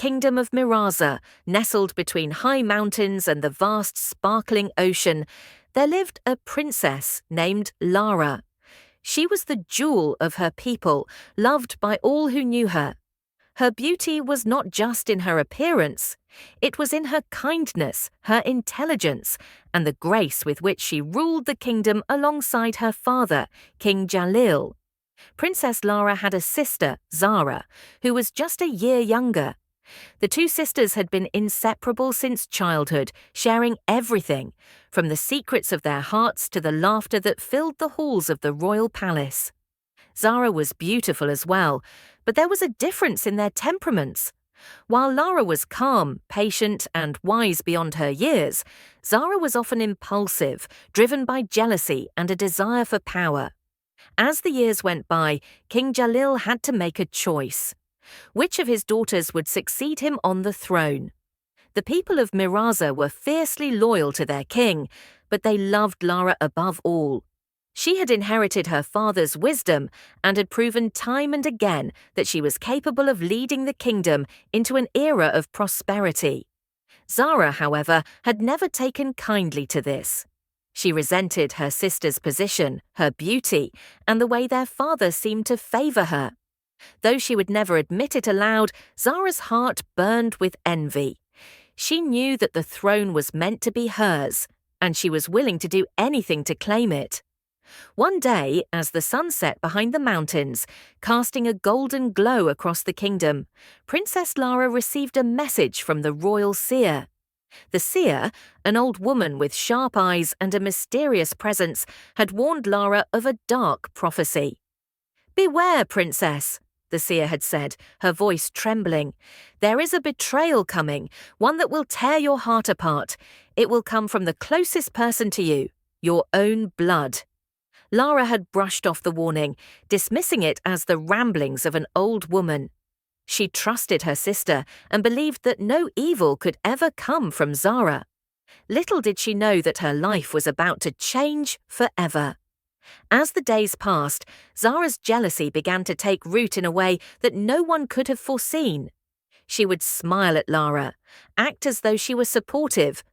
kingdom of Miraza, nestled between high mountains and the vast sparkling ocean, there lived a princess named Lara. She was the jewel of her people, loved by all who knew her. Her beauty was not just in her appearance, it was in her kindness, her intelligence, and the grace with which she ruled the kingdom alongside her father, King Jalil. Princess Lara had a sister, Zara, who was just a year younger. The two sisters had been inseparable since childhood, sharing everything, from the secrets of their hearts to the laughter that filled the halls of the royal palace. Zara was beautiful as well, but there was a difference in their temperaments. While Lara was calm, patient, and wise beyond her years, Zara was often impulsive, driven by jealousy and a desire for power. As the years went by, King Jalil had to make a choice. Which of his daughters would succeed him on the throne? The people of Miraza were fiercely loyal to their king, but they loved Lara above all. She had inherited her father's wisdom and had proven time and again that she was capable of leading the kingdom into an era of prosperity. Zara, however, had never taken kindly to this. She resented her sister's position, her beauty, and the way their father seemed to favor her. Though she would never admit it aloud, Zara's heart burned with envy. She knew that the throne was meant to be hers, and she was willing to do anything to claim it. One day, as the sun set behind the mountains, casting a golden glow across the kingdom, Princess Lara received a message from the royal seer. The seer, an old woman with sharp eyes and a mysterious presence, had warned Lara of a dark prophecy. "Beware, princess," the seer had said, her voice trembling. "There is a betrayal coming, one that will tear your heart apart. It will come from the closest person to you, your own blood." Lara had brushed off the warning, dismissing it as the ramblings of an old woman. She trusted her sister and believed that no evil could ever come from Zara. Little did she know that her life was about to change forever. As the days passed, Zara's jealousy began to take root in a way that no one could have foreseen. She would smile at Lara, act as though she were supportive,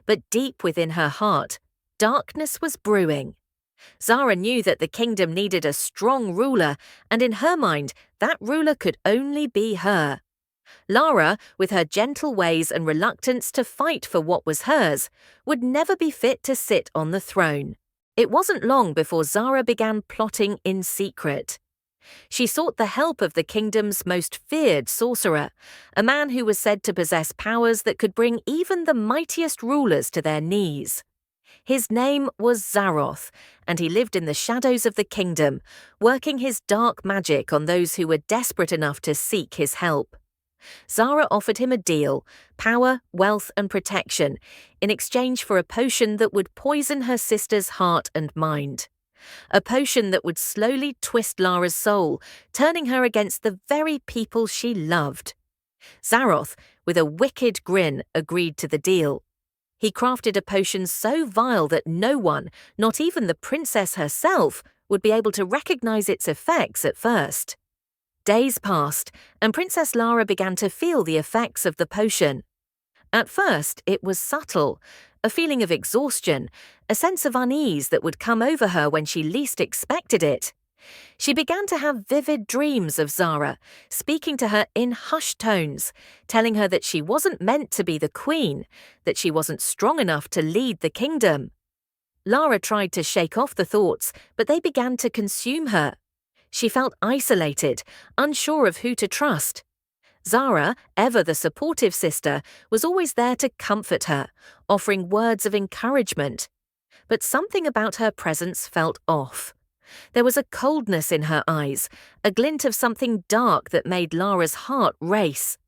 but deep within her heart, darkness was brewing. Zara knew that the kingdom needed a strong ruler, and in her mind, that ruler could only be her. Lara, with her gentle ways and reluctance to fight for what was hers, would never be fit to sit on the throne. It wasn't long before Zara began plotting in secret. She sought the help of the kingdom's most feared sorcerer, a man who was said to possess powers that could bring even the mightiest rulers to their knees. His name was Zaroth, and he lived in the shadows of the kingdom, working his dark magic on those who were desperate enough to seek his help. Zara offered him a deal: power, wealth, and protection, in exchange for a potion that would poison her sister's heart and mind. A potion that would slowly twist Lara's soul, turning her against the very people she loved. Zaroth, with a wicked grin, agreed to the deal. He crafted a potion so vile that no one, not even the princess herself, would be able to recognize its effects at first. Days passed, and Princess Lara began to feel the effects of the potion. At first, it was subtle, a feeling of exhaustion, a sense of unease that would come over her when she least expected it. She began to have vivid dreams of Zara, speaking to her in hushed tones, telling her that she wasn't meant to be the queen, that she wasn't strong enough to lead the kingdom. Lara tried to shake off the thoughts, but they began to consume her. She felt isolated, unsure of who to trust. Zara, ever the supportive sister, was always there to comfort her, offering words of encouragement. But something about her presence felt off. There was a coldness in her eyes, a glint of something dark that made Lara's heart race.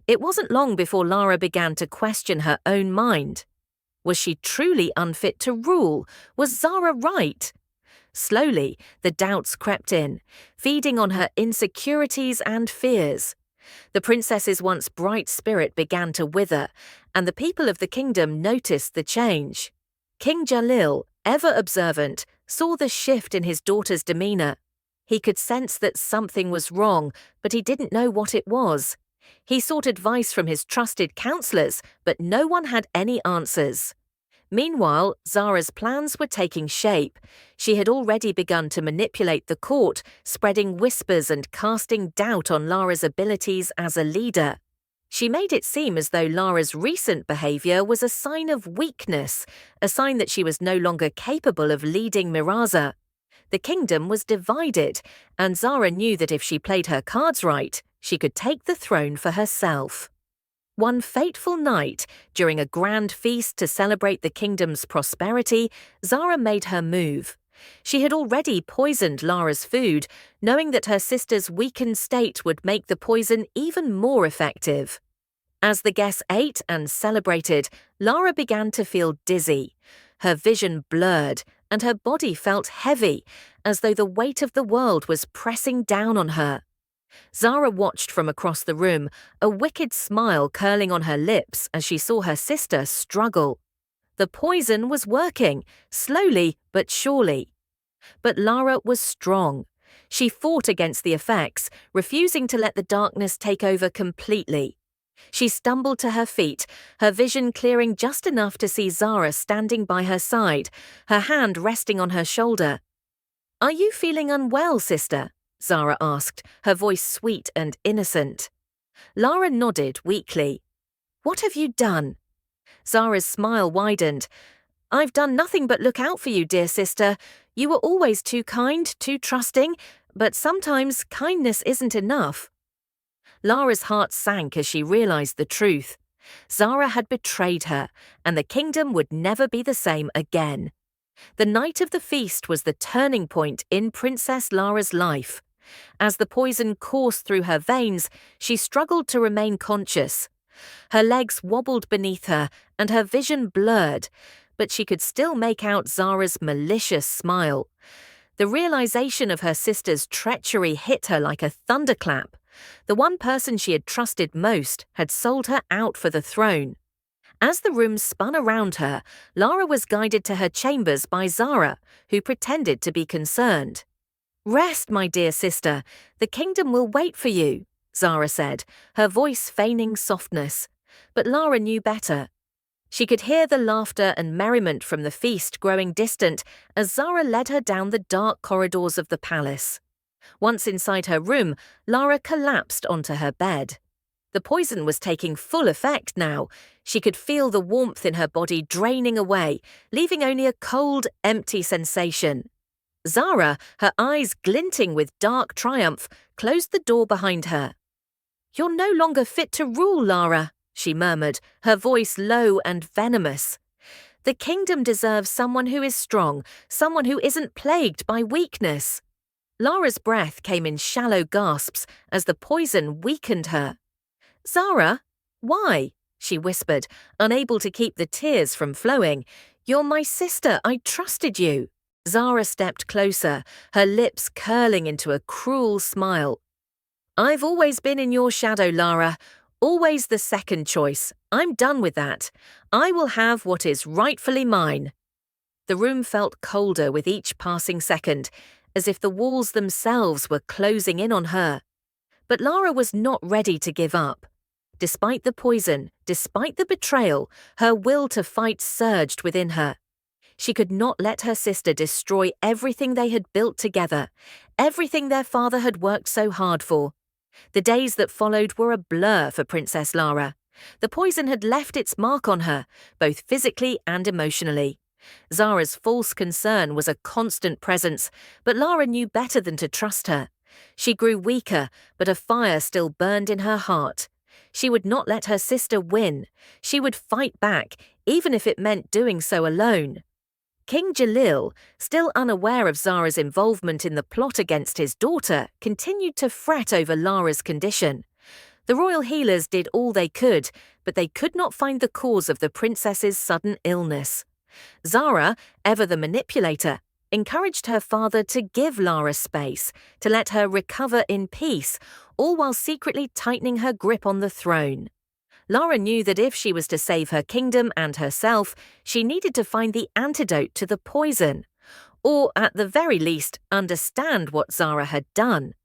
It wasn't long before Lara began to question her own mind. Was she truly unfit to rule? Was Zara right? Slowly, the doubts crept in, feeding on her insecurities and fears. The princess's once bright spirit began to wither, and the people of the kingdom noticed the change. King Jalil, ever observant, saw the shift in his daughter's demeanor. He could sense that something was wrong, but he didn't know what it was. He sought advice from his trusted counselors, but no one had any answers. Meanwhile, Zara's plans were taking shape. She had already begun to manipulate the court, spreading whispers and casting doubt on Lara's abilities as a leader. She made it seem as though Lara's recent behavior was a sign of weakness, a sign that she was no longer capable of leading Miraza. The kingdom was divided, and Zara knew that if she played her cards right, she could take the throne for herself. One fateful night, during a grand feast to celebrate the kingdom's prosperity, Zara made her move. She had already poisoned Lara's food, knowing that her sister's weakened state would make the poison even more effective. As the guests ate and celebrated, Lara began to feel dizzy. Her vision blurred, and her body felt heavy, as though the weight of the world was pressing down on her. Zara watched from across the room, a wicked smile curling on her lips as she saw her sister struggle. The poison was working, slowly but surely. But Lara was strong. She fought against the effects, refusing to let the darkness take over completely. She stumbled to her feet, her vision clearing just enough to see Zara standing by her side, her hand resting on her shoulder. "Are you feeling unwell, sister?" Zara asked, her voice sweet and innocent. Lara nodded weakly. "What have you done?" Zara's smile widened. "I've done nothing but look out for you, dear sister. You were always too kind, too trusting, but sometimes kindness isn't enough." Lara's heart sank as she realized the truth. Zara had betrayed her, and the kingdom would never be the same again. The night of the feast was the turning point in Princess Lara's life. As the poison coursed through her veins, she struggled to remain conscious. Her legs wobbled beneath her, and her vision blurred, but she could still make out Zara's malicious smile. The realization of her sister's treachery hit her like a thunderclap. The one person she had trusted most had sold her out for the throne. As the room spun around her, Lara was guided to her chambers by Zara, who pretended to be concerned. "Rest, my dear sister. The kingdom will wait for you," Zara said, her voice feigning softness. But Lara knew better. She could hear the laughter and merriment from the feast growing distant as Zara led her down the dark corridors of the palace. Once inside her room, Lara collapsed onto her bed. The poison was taking full effect now. She could feel the warmth in her body draining away, leaving only a cold, empty sensation. Zara, her eyes glinting with dark triumph, closed the door behind her. "You're no longer fit to rule, Lara," she murmured, her voice low and venomous. "The kingdom deserves someone who is strong, someone who isn't plagued by weakness." Lara's breath came in shallow gasps as the poison weakened her. "Zara, why?" she whispered, unable to keep the tears from flowing. "You're my sister. I trusted you." Zara stepped closer, her lips curling into a cruel smile. "I've always been in your shadow, Lara. Always the second choice. I'm done with that. I will have what is rightfully mine." The room felt colder with each passing second, as if the walls themselves were closing in on her. But Lara was not ready to give up. Despite the poison, despite the betrayal, her will to fight surged within her. She could not let her sister destroy everything they had built together, everything their father had worked so hard for. The days that followed were a blur for Princess Lara. The poison had left its mark on her, both physically and emotionally. Zara's false concern was a constant presence, but Lara knew better than to trust her. She grew weaker, but a fire still burned in her heart. She would not let her sister win. She would fight back, even if it meant doing so alone. King Jalil, still unaware of Zara's involvement in the plot against his daughter, continued to fret over Lara's condition. The royal healers did all they could, but they could not find the cause of the princess's sudden illness. Zara, ever the manipulator, encouraged her father to give Lara space, to let her recover in peace, all while secretly tightening her grip on the throne. Lara knew that if she was to save her kingdom and herself, she needed to find the antidote to the poison, or at the very least, understand what Zara had done.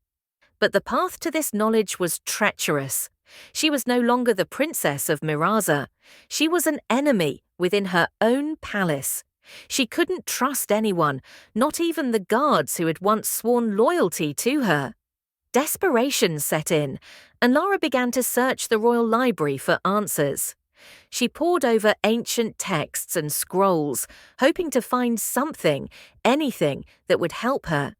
But the path to this knowledge was treacherous. She was no longer the princess of Miraza. She was an enemy within her own palace. She couldn't trust anyone, not even the guards who had once sworn loyalty to her. Desperation set in, and Lara began to search the royal library for answers. She pored over ancient texts and scrolls, hoping to find something, anything, that would help her.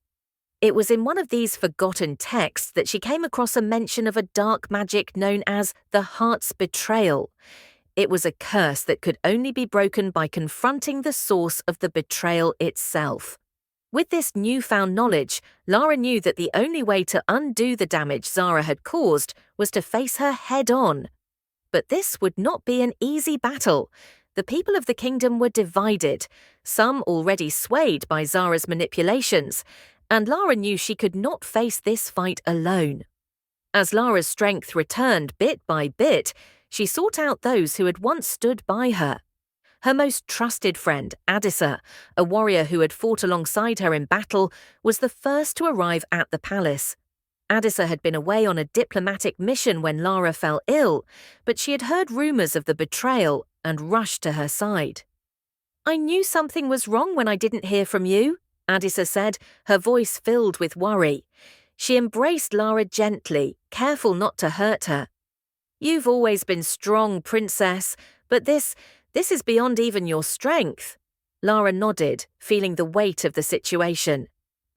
It was in one of these forgotten texts that she came across a mention of a dark magic known as the Heart's Betrayal. It was a curse that could only be broken by confronting the source of the betrayal itself. With this newfound knowledge, Lara knew that the only way to undo the damage Zara had caused was to face her head-on. But this would not be an easy battle. The people of the kingdom were divided, some already swayed by Zara's manipulations, and Lara knew she could not face this fight alone. As Lara's strength returned bit by bit, she sought out those who had once stood by her. Her most trusted friend, Ancestor, a warrior who had fought alongside her in battle, was the first to arrive at the palace. Ancestor had been away on a diplomatic mission when Lara fell ill, but she had heard rumors of the betrayal and rushed to her side. "I knew something was wrong when I didn't hear from you," Ancestor said, her voice filled with worry. She embraced Lara gently, careful not to hurt her. "You've always been strong, princess, but this is beyond even your strength." Lara nodded, feeling the weight of the situation.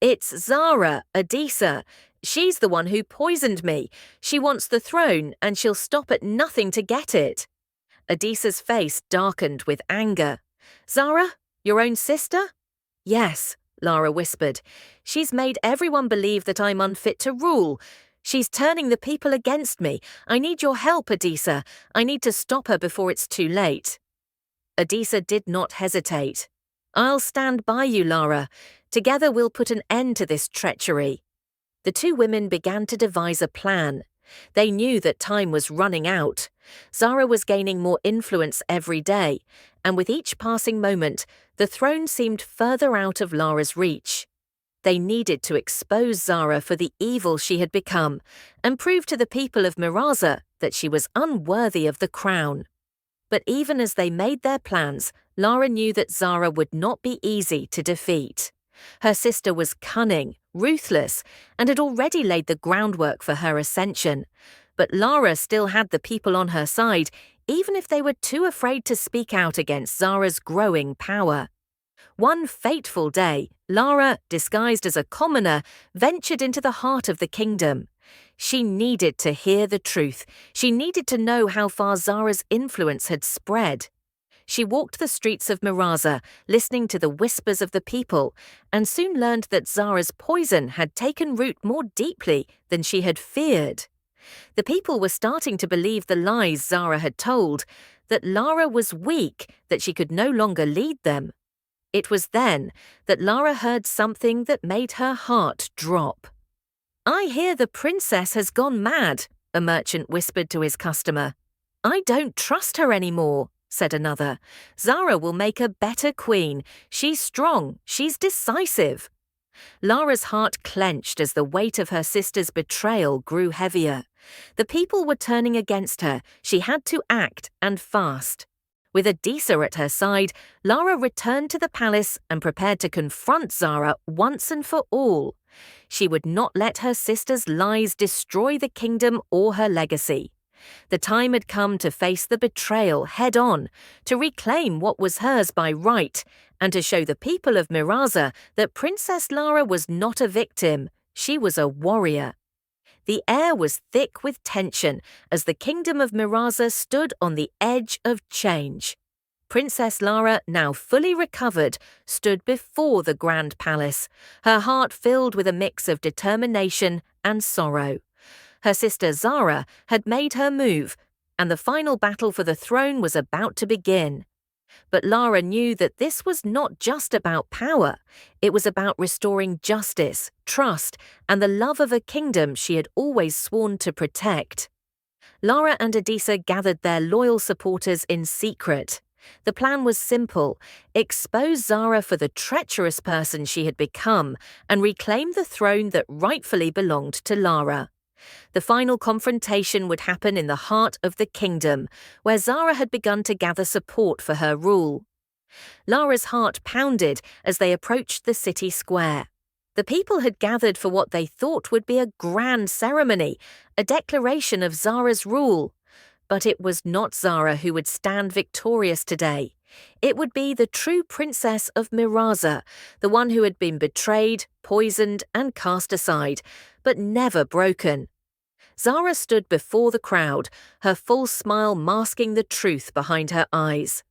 "It's Zara, Ancestor. She's the one who poisoned me. She wants the throne, and she'll stop at nothing to get it." Ancestor's face darkened with anger. "Zara, your own sister?" "Yes," Lara whispered. "She's made everyone believe that I'm unfit to rule. She's turning the people against me. I need your help, Ancestor. I need to stop her before it's too late." Ancestor did not hesitate. "I'll stand by you, Lara. Together we'll put an end to this treachery." The two women began to devise a plan. They knew that time was running out. Zara was gaining more influence every day, and with each passing moment, the throne seemed further out of Lara's reach. They needed to expose Zara for the evil she had become and prove to the people of Miraza that she was unworthy of the crown. But even as they made their plans, Lara knew that Zara would not be easy to defeat. Her sister was cunning, ruthless, and had already laid the groundwork for her ascension. But Lara still had the people on her side, even if they were too afraid to speak out against Zara's growing power. One fateful day, Lara, disguised as a commoner, ventured into the heart of the kingdom. She needed to hear the truth. She needed to know how far Zara's influence had spread. She walked the streets of Miraza, listening to the whispers of the people, and soon learned that Zara's poison had taken root more deeply than she had feared. The people were starting to believe the lies Zara had told, that Lara was weak, that she could no longer lead them. It was then that Lara heard something that made her heart drop. "I hear the princess has gone mad," a merchant whispered to his customer. "I don't trust her anymore," said another. "Zara will make a better queen. She's strong, she's decisive." Lara's heart clenched as the weight of her sister's betrayal grew heavier. The people were turning against her. She had to act, and fast. With Ancestor at her side, Lara returned to the palace and prepared to confront Zara once and for all. She would not let her sister's lies destroy the kingdom or her legacy. The time had come to face the betrayal head-on, to reclaim what was hers by right, and to show the people of Miraza that Princess Lara was not a victim, she was a warrior. The air was thick with tension as the kingdom of Miraza stood on the edge of change. Princess Lara, now fully recovered, stood before the grand palace, her heart filled with a mix of determination and sorrow. Her sister Zara had made her move, and the final battle for the throne was about to begin. But Lara knew that this was not just about power. It was about restoring justice, trust, and the love of a kingdom she had always sworn to protect. Lara and Ancestor gathered their loyal supporters in secret. The plan was simple: expose Zara for the treacherous person she had become and reclaim the throne that rightfully belonged to Lara. The final confrontation would happen in the heart of the kingdom, where Zara had begun to gather support for her rule. Lara's heart pounded as they approached the city square. The people had gathered for what they thought would be a grand ceremony, a declaration of Zara's rule. But it was not Zara who would stand victorious today. It would be the true princess of Miraza, the one who had been betrayed, poisoned, and cast aside, but never broken. Zara stood before the crowd, her full smile masking the truth behind her eyes.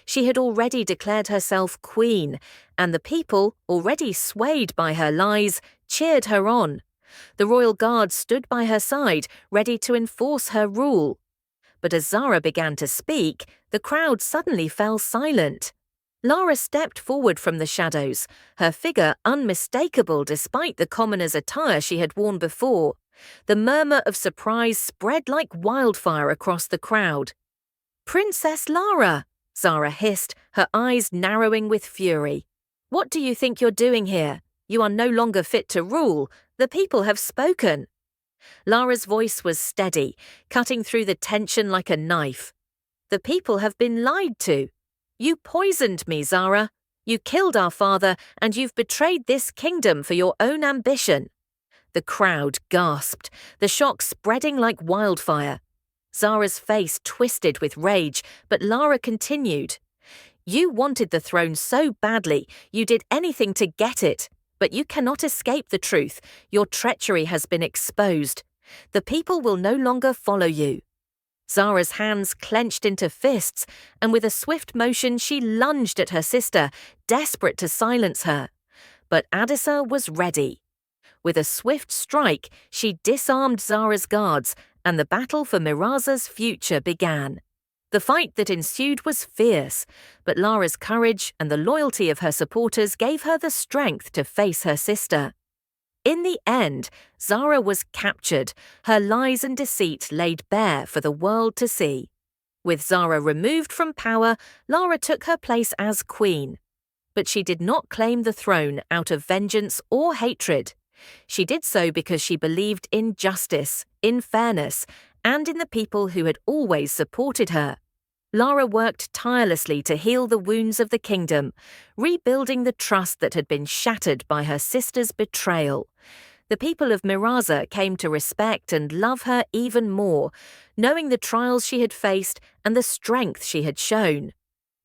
She had already declared herself queen, and the people, already swayed by her lies, cheered her on. The royal guard stood by her side, ready to enforce her rule. But as Zara began to speak, the crowd suddenly fell silent. Lara stepped forward from the shadows, her figure unmistakable despite the commoner's attire she had worn before. The murmur of surprise spread like wildfire across the crowd. "Princess Lara!" Zara hissed, her eyes narrowing with fury. "What do you think you're doing here? You are no longer fit to rule. The people have spoken." Lara's voice was steady, cutting through the tension like a knife. "The people have been lied to. You poisoned me, Zara. You killed our father, and you've betrayed this kingdom for your own ambition." The crowd gasped, the shock spreading like wildfire. Zara's face twisted with rage, but Lara continued. "You wanted the throne so badly, you did anything to get it. But you cannot escape the truth. Your treachery has been exposed. The people will no longer follow you." Zara's hands clenched into fists, and with a swift motion she lunged at her sister, desperate to silence her. But Adisa was ready. With a swift strike, she disarmed Zara's guards, and the battle for Miraza's future began. The fight that ensued was fierce, but Lara's courage and the loyalty of her supporters gave her the strength to face her sister. In the end, Zara was captured, her lies and deceit laid bare for the world to see. With Zara removed from power, Lara took her place as queen. But she did not claim the throne out of vengeance or hatred. She did so because she believed in justice, in fairness, and in the people who had always supported her. Lara worked tirelessly to heal the wounds of the kingdom, rebuilding the trust that had been shattered by her sister's betrayal. The people of Miraza came to respect and love her even more, knowing the trials she had faced and the strength she had shown.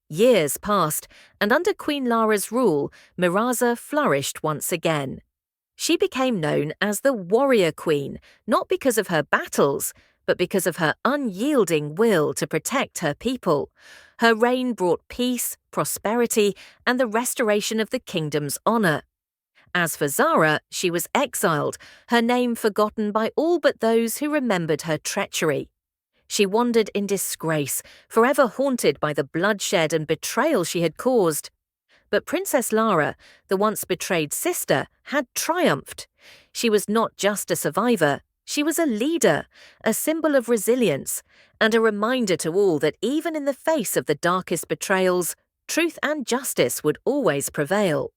Years passed, and under Queen Lara's rule, Miraza flourished once again. She became known as the Warrior Queen, not because of her battles, but because of her unyielding will to protect her people. Her reign brought peace, prosperity, and the restoration of the kingdom's honor. As for Zara, she was exiled, her name forgotten by all but those who remembered her treachery. She wandered in disgrace, forever haunted by the bloodshed and betrayal she had caused. But Princess Lara, the once betrayed sister, had triumphed. She was not just a survivor, she was a leader, a symbol of resilience, and a reminder to all that even in the face of the darkest betrayals, truth and justice would always prevail.